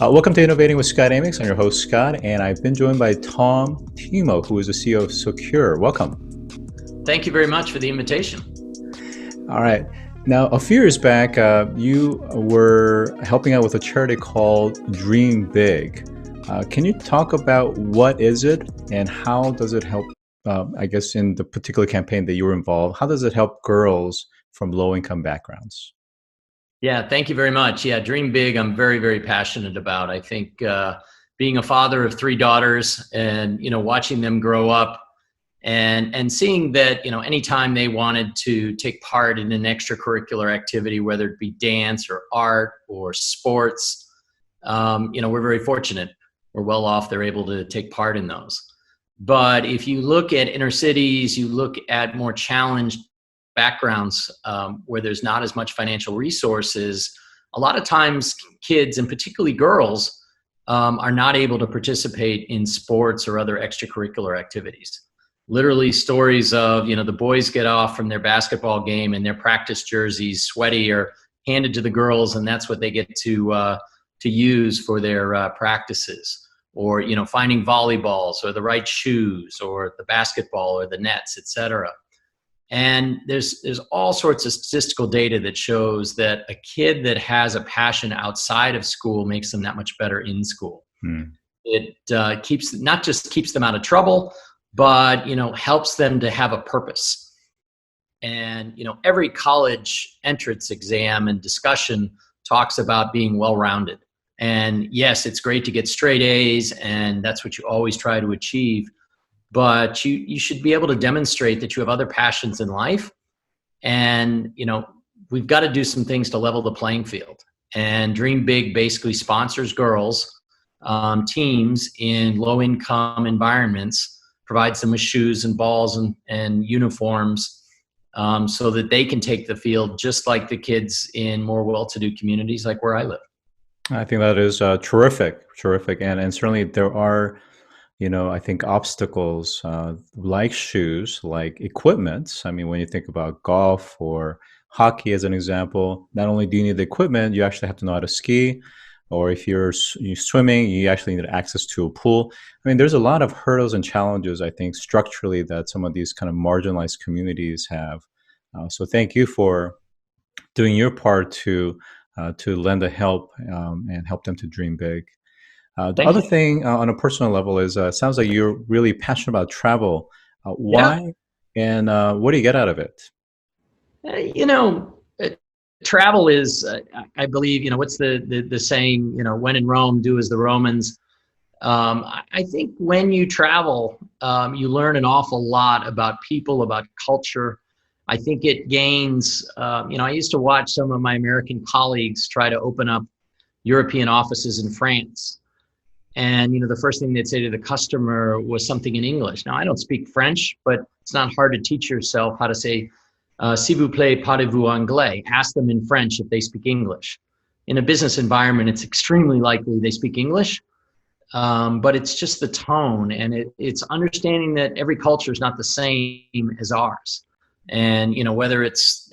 Welcome to Innovating with Scott Amyx. I'm your host, Scott, and I've been joined by Tom Thimot, who is the CEO of Socure. Welcome. Thank you very much for the invitation. All right. Now, a few years back, you were helping out with a charity called Dream Big. Can you talk about what is it and how does it help, I guess, in the particular campaign that you were involved, how does it help girls from low-income backgrounds? Yeah, thank you very much. Yeah, Dream Big, I'm very, very passionate about. I think being a father of three daughters and, watching them grow up and seeing that, anytime they wanted to take part in an extracurricular activity, whether it be dance or art or sports, we're very fortunate. We're well off. They're able to take part in those. But if you look at inner cities, you look at more challenged backgrounds where there's not as much financial resources, a lot of times kids, and particularly girls, are not able to participate in sports or other extracurricular activities. Literally stories of, the boys get off from their basketball game and their practice jerseys, sweaty, are handed to the girls, and that's what they get to use for their practices. Or, finding volleyballs or the right shoes or the basketball or the nets, etc. And there's all sorts of statistical data that shows that a kid that has a passion outside of school makes them that much better in school. It not just keeps them out of trouble, but helps them to have a purpose. And every college entrance exam and discussion talks about being well-rounded. And yes, it's great to get straight A's, and that's what you always try to achieve. But you should be able to demonstrate that you have other passions in life. And, we've got to do some things to level the playing field. And Dream Big basically sponsors girls, teams in low-income environments, provides them with shoes and balls and uniforms so that they can take the field just like the kids in more well-to-do communities like where I live. I think that is terrific. And certainly there are I think obstacles like shoes, like equipment. I mean, when you think about golf or hockey as an example, not only do you need the equipment, you actually have to know how to ski. Or if you're swimming, you actually need access to a pool. I mean, there's a lot of hurdles and challenges, I think, structurally that some of these kind of marginalized communities have. So thank you for doing your part to lend a help and help them to dream big. The Thank other you. thing on a personal level is it sounds like you're really passionate about travel. Yeah. Why and what do you get out of it? You know, uh, Travel is, I believe, what's the saying, when in Rome, do as the Romans. I think when you travel, you learn an awful lot about people, about culture. I think it gains, I used to watch some of my American colleagues try to open up European offices in France. And, the first thing they'd say to the customer was something in English. Now, I don't speak French, but it's not hard to teach yourself how to say, s'il vous plaît, parlez-vous anglais? Ask them in French if they speak English. In a business environment, it's extremely likely they speak English, but it's just the tone. And it's understanding that every culture is not the same as ours. And, whether it's,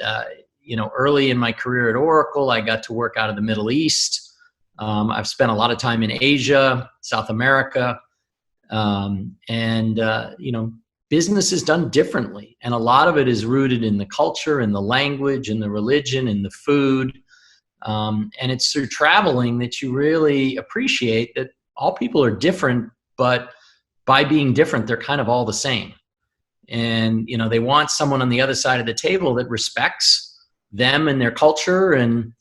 early in my career at Oracle, I got to work out of the Middle East. I've spent a lot of time in Asia, South America, and business is done differently. And a lot of it is rooted in the culture and the language and the religion and the food. And it's through traveling that you really appreciate that all people are different, but by being different, they're kind of all the same. And, they want someone on the other side of the table that respects them and their culture and,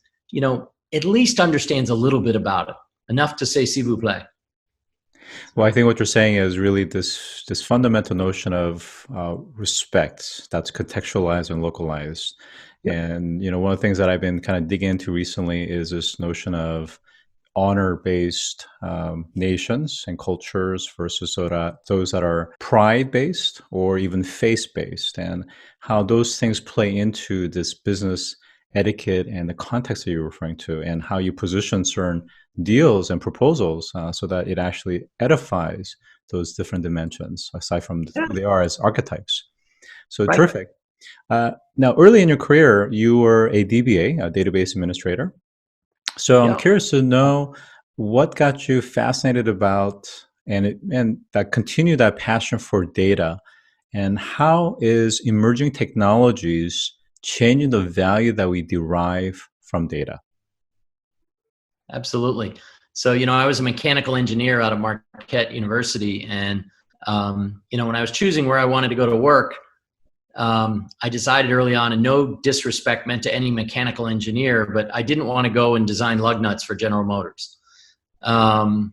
at least understands a little bit about it, enough to say s'il vous plaît. Well, I think what you're saying is really this fundamental notion of respect that's contextualized and localized. Yep. And one of the things that I've been kind of digging into recently is this notion of honor-based nations and cultures versus those that are pride-based or even face-based, and how those things play into this business etiquette and the context that you're referring to, and how you position certain deals and proposals so that it actually edifies those different dimensions, aside from Yeah. who they are as archetypes. So Right. terrific. Now, early in your career, you were a DBA, a database administrator. So I'm Yeah. curious to know what got you fascinated about and that continue that passion for data? And how is emerging technologies changing the value that we derive from data? Absolutely. So, I was a mechanical engineer out of Marquette University. And, when I was choosing where I wanted to go to work, I decided early on, and no disrespect meant to any mechanical engineer, but I didn't want to go and design lug nuts for General Motors. I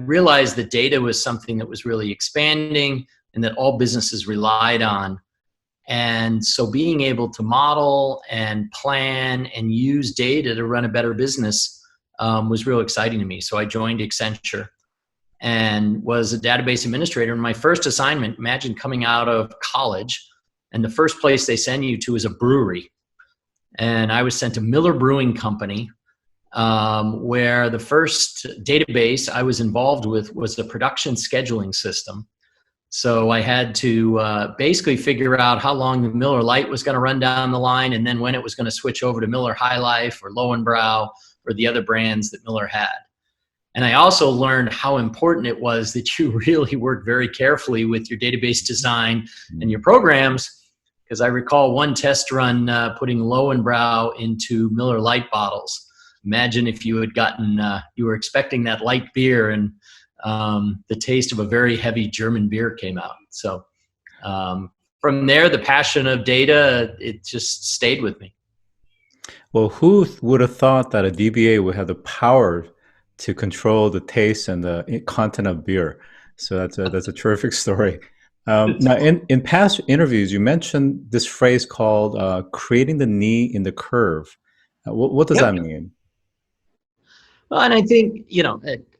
realized that data was something that was really expanding and that all businesses relied on. And so being able to model and plan and use data to run a better business was real exciting to me. So I joined Accenture and was a database administrator. And my first assignment, imagine coming out of college, and the first place they send you to is a brewery. And I was sent to Miller Brewing Company, where the first database I was involved with was the production scheduling system. So I had to basically figure out how long the Miller Lite was going to run down the line, and then when it was going to switch over to Miller High Life or Lowenbrau or the other brands that Miller had. And I also learned how important it was that you really work very carefully with your database design and your programs, because I recall one test run putting Lowenbrau into Miller Lite bottles. Imagine if you had gotten, you were expecting that light beer and the taste of a very heavy German beer came out. So from there, the passion of data, it just stayed with me. Well, who would have thought that a DBA would have the power to control the taste and the content of beer? So that's a terrific story. Now, in past interviews, you mentioned this phrase called creating the knee in the curve. What does Yep. that mean? Well, and I think,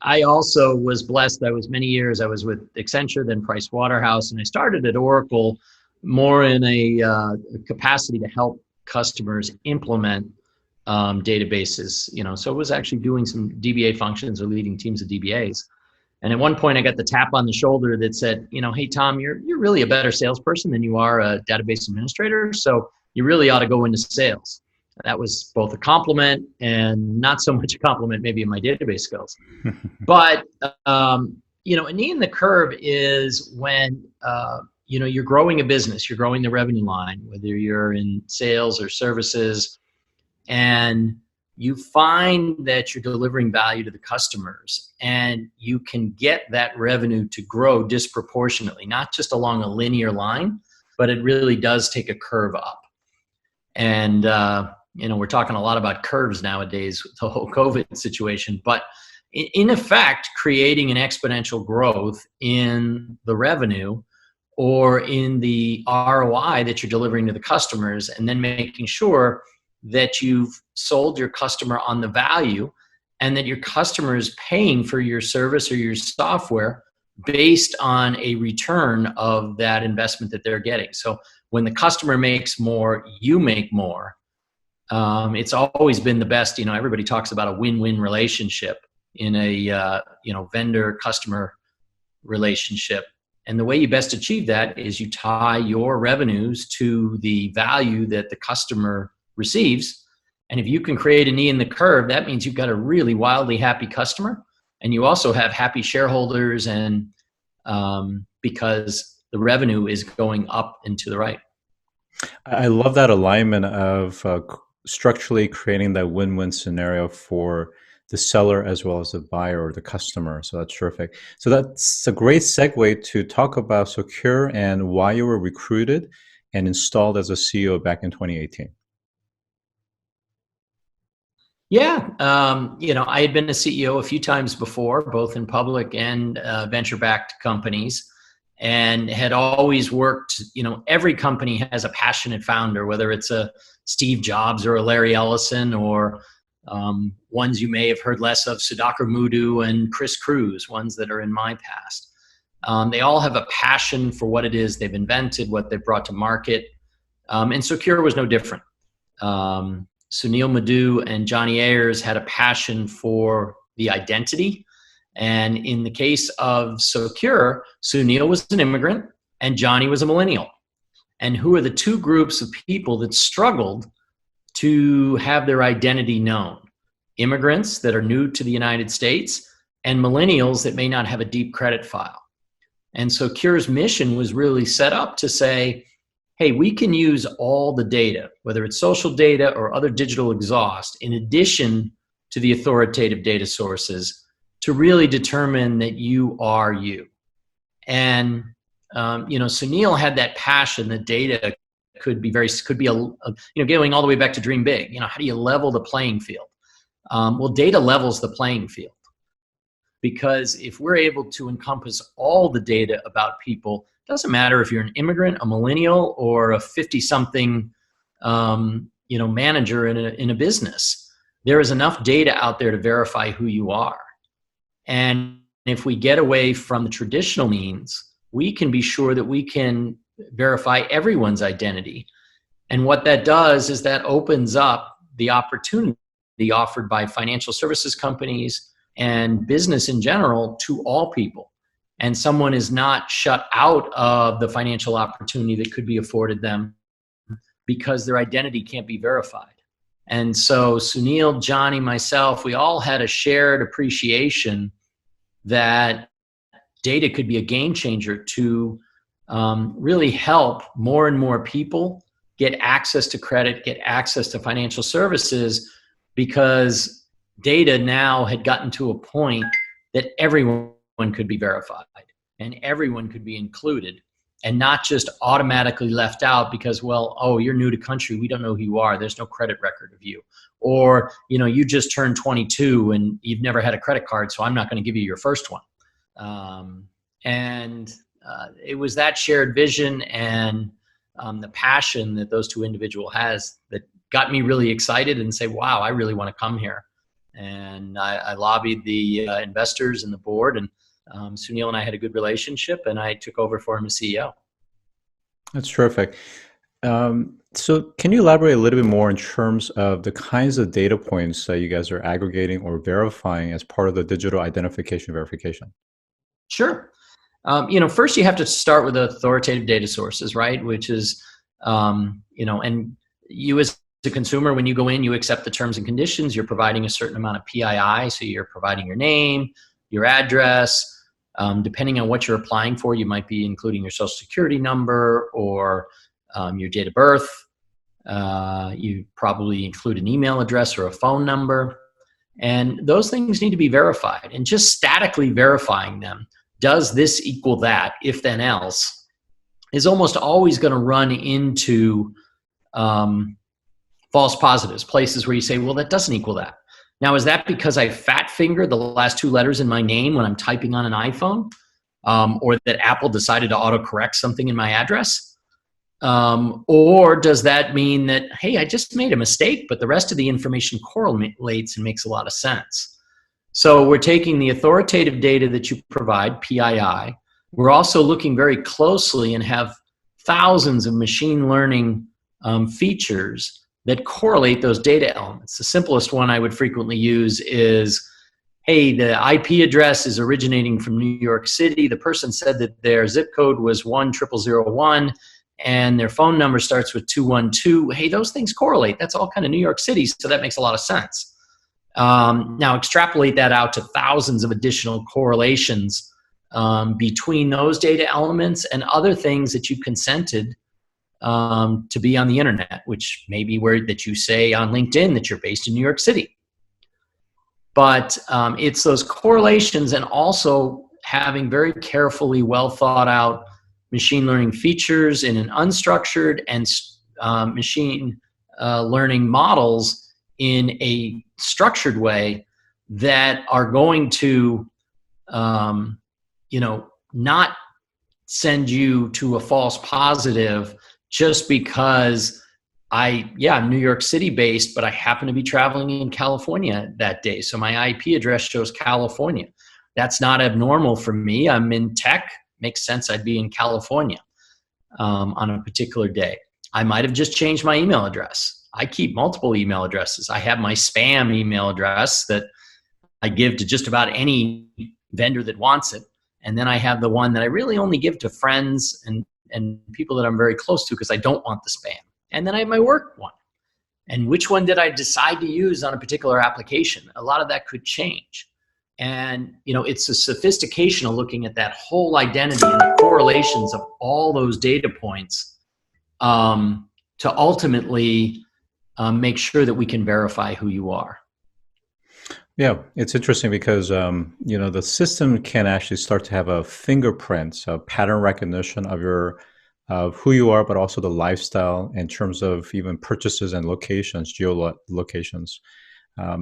I also was blessed. I was many years, I was with Accenture, then Price Waterhouse, and I started at Oracle more in a capacity to help customers implement databases, so it was actually doing some DBA functions or leading teams of DBAs. And at one point I got the tap on the shoulder that said, hey, Tom, you're really a better salesperson than you are a database administrator. So you really ought to go into sales. That was both a compliment and not so much a compliment maybe in my database skills. But, a knee in the curve is when, you're growing a business, you're growing the revenue line, whether you're in sales or services, and you find that you're delivering value to the customers and you can get that revenue to grow disproportionately, not just along a linear line, but it really does take a curve up. And, we're talking a lot about curves nowadays with the whole COVID situation, but in effect, creating an exponential growth in the revenue or in the ROI that you're delivering to the customers, and then making sure that you've sold your customer on the value and that your customer is paying for your service or your software based on a return of that investment that they're getting. So when the customer makes more, you make more. It's always been the best. Everybody talks about a win-win relationship in a vendor-customer relationship. And the way you best achieve that is you tie your revenues to the value that the customer receives. And if you can create a knee in the curve, that means you've got a really wildly happy customer, and you also have happy shareholders, and because the revenue is going up and to the right. I love that alignment of structurally creating that win-win scenario for the seller as well as the buyer or the customer. So that's terrific. So that's a great segue to talk about Socure and why you were recruited and installed as a CEO back in 2018. Yeah, I had been a CEO a few times before, both in public and venture-backed companies, and had always worked, every company has a passionate founder, whether it's a Steve Jobs or a Larry Ellison, or ones you may have heard less of, Sudhakar Mudu and Chris Cruz, ones that are in my past. They all have a passion for what it is they've invented, what they've brought to market, and Socure was no different. Sunil Madhu and Johnny Ayers had a passion for the identity. And in the case of Socure, Sunil was an immigrant and Johnny was a millennial. And who are the two groups of people that struggled to have their identity known? immigrants that are new to the United States, and millennials that may not have a deep credit file. And so Cure's mission was really set up to say, hey, we can use all the data, whether it's social data or other digital exhaust, in addition to the authoritative data sources, to really determine that you are you. And Sunil had that passion that data could be going all the way back to Dream Big. How do you level the playing field? Well, data levels the playing field, because if we're able to encompass all the data about people, it doesn't matter if you're an immigrant, a millennial, or a 50-something manager in a business. There is enough data out there to verify who you are. And if we get away from the traditional means, we can be sure that we can verify everyone's identity. And what that does is that opens up the opportunity offered by financial services companies and business in general to all people. And someone is not shut out of the financial opportunity that could be afforded them because their identity can't be verified. And so Sunil, Johnny, myself, we all had a shared appreciation that data could be a game changer to really help more and more people get access to credit, get access to financial services, because data now had gotten to a point that everyone could be verified and everyone could be included, and not just automatically left out because, you're new to country, we don't know who you are, there's no credit record of you. Or, you just turned 22 and you've never had a credit card, so I'm not going to give you your first one. It was that shared vision and the passion that those two individuals has that got me really excited and say, wow, I really want to come here. And I lobbied the investors and the board, and Sunil and I had a good relationship, and I took over for him as CEO. That's terrific. So can you elaborate a little bit more in terms of the kinds of data points that you guys are aggregating or verifying as part of the digital identification verification? Sure. First you have to start with authoritative data sources, right? Which is, and you as a consumer, when you go in, you accept the terms and conditions, you're providing a certain amount of PII. So you're providing your name, your address, depending on what you're applying for, you might be including your social security number or your date of birth. You probably include an email address or a phone number. And those things need to be verified. And just statically verifying them, does this equal that, if then else, is almost always going to run into false positives, places where you say, well, that doesn't equal that. Now, is that because I fat finger the last two letters in my name when I'm typing on an iPhone? Or that Apple decided to autocorrect something in my address? Or does that mean that, hey, I just made a mistake, but the rest of the information correlates and makes a lot of sense? So we're taking the authoritative data that you provide, PII. We're also looking very closely and have thousands of machine learning features that correlate those data elements. The simplest one I would frequently use is, hey, the IP address is originating from New York City. The person said that their zip code was 10001 and their phone number starts with 212. Hey, those things correlate. That's all kind of New York City, so that makes a lot of sense. Now extrapolate that out to thousands of additional correlations between those data elements and other things that you consented to be on the internet, which may be where that you say on LinkedIn that you're based in New York City. But it's those correlations and also having very carefully well thought out machine learning features in an unstructured and machine learning models in a structured way that are going to, not send you to a false positive just because I'm New York City based, but I happen to be traveling in California that day. So my IP address shows California. That's not abnormal for me. I'm in tech. Makes sense I'd be in California on a particular day. I might have just changed my email address. I keep multiple email addresses. I have my spam email address that I give to just about any vendor that wants it. And then I have the one that I really only give to friends and people that I'm very close to because I don't want the spam. And then I have my work one. And which one did I decide to use on a particular application? A lot of that could change. And it's a sophistication of looking at that whole identity and the correlations of all those data points to ultimately make sure that we can verify who you are. Yeah, it's interesting because the system can actually start to have a fingerprint, a pattern recognition of who you are, but also the lifestyle in terms of even purchases and locations, geolocations.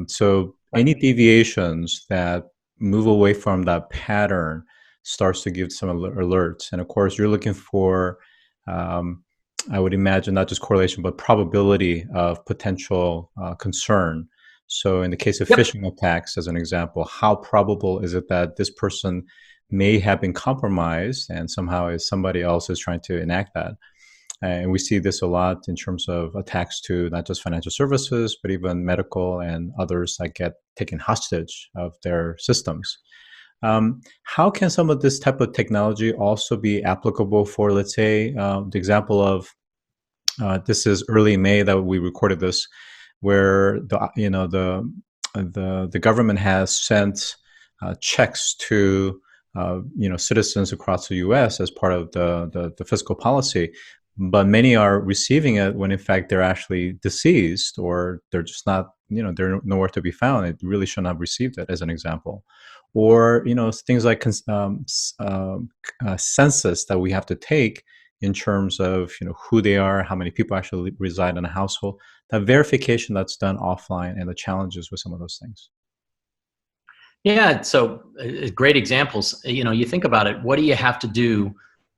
So any deviations that move away from that pattern starts to give some alerts. And of course, you're looking for, I would imagine, not just correlation, but probability of potential concern. So in the case of Yep. phishing attacks, as an example, how probable is it that this person may have been compromised and somehow somebody else is trying to enact that? And we see this a lot in terms of attacks to not just financial services, but even medical and others that get taken hostage of their systems. How can some of this type of technology also be applicable for, let's say, the example of this is early May that we recorded this, where the government has sent checks to citizens across the U.S. as part of the fiscal policy, but many are receiving it when in fact they're actually deceased, or they're just not, they're nowhere to be found. It really should not have received it, as an example. Or things like census that we have to take in terms of who they are, how many people actually reside in a household, that verification that's done offline, and the challenges with some of those things. Yeah, so great examples. You think about it. What do you have to do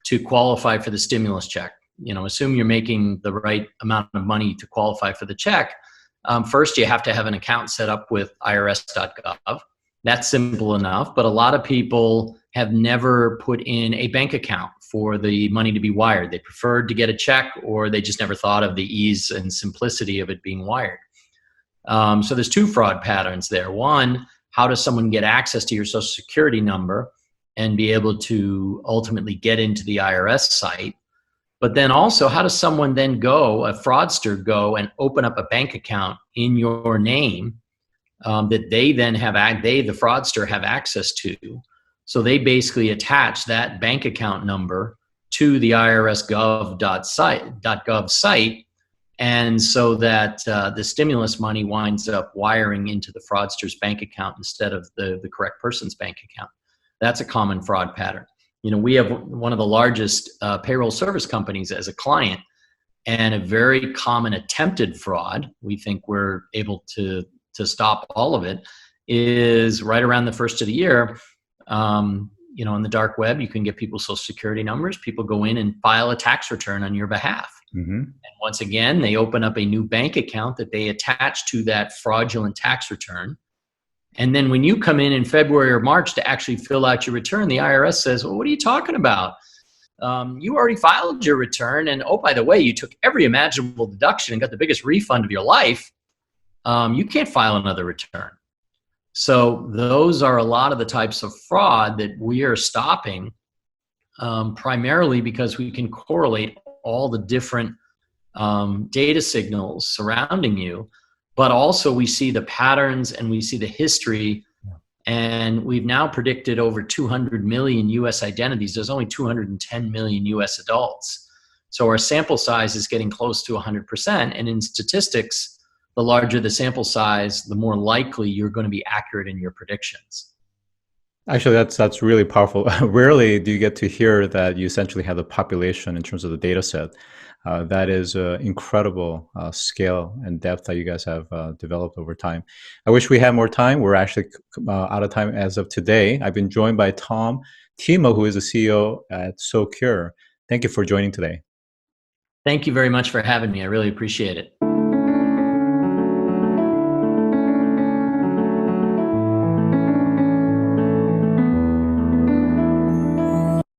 to qualify for the stimulus check? Assume you're making the right amount of money to qualify for the check. First, you have to have an account set up with irs.gov. That's simple enough, but a lot of people have never put in a bank account for the money to be wired. They preferred to get a check, or they just never thought of the ease and simplicity of it being wired. So there's two fraud patterns there. One, how does someone get access to your Social Security number and be able to ultimately get into the IRS site? But then also, how does someone then a fraudster go and open up a bank account in your name that they then the fraudster have access to? So they basically attach that bank account number to the irs.gov site, and so that the stimulus money winds up wiring into the fraudster's bank account instead of the correct person's bank account. That's a common fraud pattern. We have one of the largest payroll service companies as a client, and a very common attempted fraud, we think we're able to stop all of it, is right around the first of the year. On the dark web, you can get people's Social Security numbers. People go in and file a tax return on your behalf. Mm-hmm. And once again, they open up a new bank account that they attach to that fraudulent tax return. And then when you come in February or March to actually fill out your return, the IRS says, well, what are you talking about? You already filed your return. And oh, by the way, you took every imaginable deduction and got the biggest refund of your life. You can't file another return. So those are a lot of the types of fraud that we are stopping, primarily because we can correlate all the different data signals surrounding you. But also we see the patterns and we see the history, and we've now predicted over 200 million US identities. There's only 210 million US adults. So our sample size is getting close to 100%. And in statistics, the larger the sample size, the more likely you're going to be accurate in your predictions. Actually, that's really powerful. Rarely do you get to hear that you essentially have the population in terms of the data set. That is incredible scale and depth that you guys have developed over time. I wish we had more time. We're actually out of time as of today. I've been joined by Tom Thimot, who is the CEO at Socure. Thank you for joining today. Thank you very much for having me. I really appreciate it.